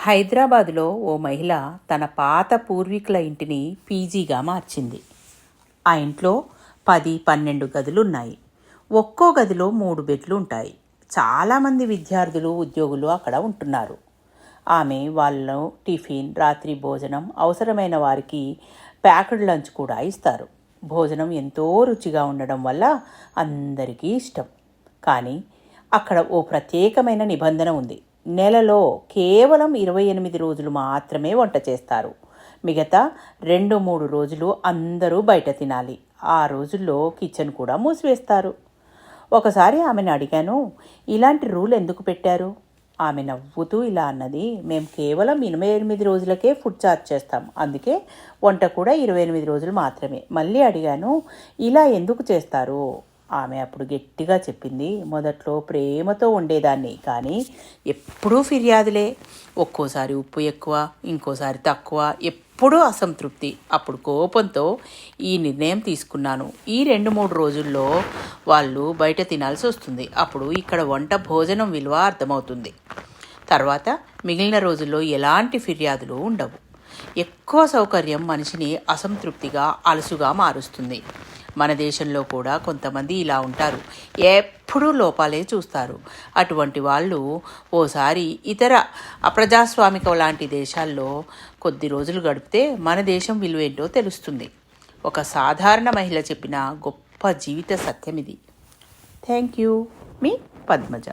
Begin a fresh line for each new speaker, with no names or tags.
హైదరాబాదులో ఓ మహిళ తన పాత పూర్వీకుల ఇంటిని పీజీగా మార్చింది. ఆ ఇంట్లో 10-12 గదులున్నాయి. ఒక్కో గదిలో 3 బెడ్లు ఉంటాయి. చాలామంది విద్యార్థులు, ఉద్యోగులు అక్కడ ఉంటున్నారు. ఆమె వాళ్ళను టిఫిన్, రాత్రి భోజనం, అవసరమైన వారికి ప్యాక్డ్ లంచ్ కూడా ఇస్తారు. భోజనం ఎంతో రుచిగా ఉండడం వల్ల అందరికీ ఇష్టం. కానీ అక్కడ ఓ ప్రత్యేకమైన నిబంధన ఉంది. నెలలో కేవలం 28 రోజులు మాత్రమే వంట చేస్తారు. మిగతా 2-3 రోజులు అందరూ బయట తినాలి. ఆ రోజుల్లో కిచెన్ కూడా మూసివేస్తారు. ఒకసారి ఆమెను అడిగాను, ఇలాంటి రూల్ ఎందుకు పెట్టారు? ఆమె నవ్వుతూ ఇలా అన్నది, మేము కేవలం 28 రోజులకే ఫుడ్ ఛార్జ్ చేస్తాం, అందుకే వంట కూడా 28 రోజులు మాత్రమే. మళ్ళీ అడిగాను, ఇలా ఎందుకు చేస్తారు? ఆమె అప్పుడు గట్టిగా చెప్పింది, మొదట్లో ప్రేమతో ఉండేదాన్ని, కానీ ఎప్పుడూ ఫిర్యాదులే. ఒక్కోసారి ఉప్పు ఎక్కువ, ఇంకోసారి తక్కువ, ఎప్పుడూ అసంతృప్తి. అప్పుడు కోపంతో ఈ నిర్ణయం తీసుకున్నాను. ఈ 2-3 రోజుల్లో వాళ్ళు బయట తినాల్సి వస్తుంది. అప్పుడు ఇక్కడ వంట భోజనం విలువ అర్థమవుతుంది. తర్వాత మిగిలిన రోజుల్లో ఎలాంటి ఫిర్యాదులు ఉండవు. ఎక్కువ సౌకర్యం మనిషిని అసంతృప్తిగా, అలసుగా మారుస్తుంది. మన దేశంలో కూడా కొంతమంది ఇలా ఉంటారు. ఎప్పుడూ లోపాలే చూస్తారు. అటువంటి వాళ్ళు ఓసారి ఇతర అప్రజాస్వామిక లాంటి దేశాల్లో కొద్ది రోజులు గడిపితే మన దేశం విలువేంటో తెలుస్తుంది. ఒక సాధారణ మహిళ చెప్పిన గొప్ప జీవిత సత్యం ఇది. Thank you. మీ పద్మజ.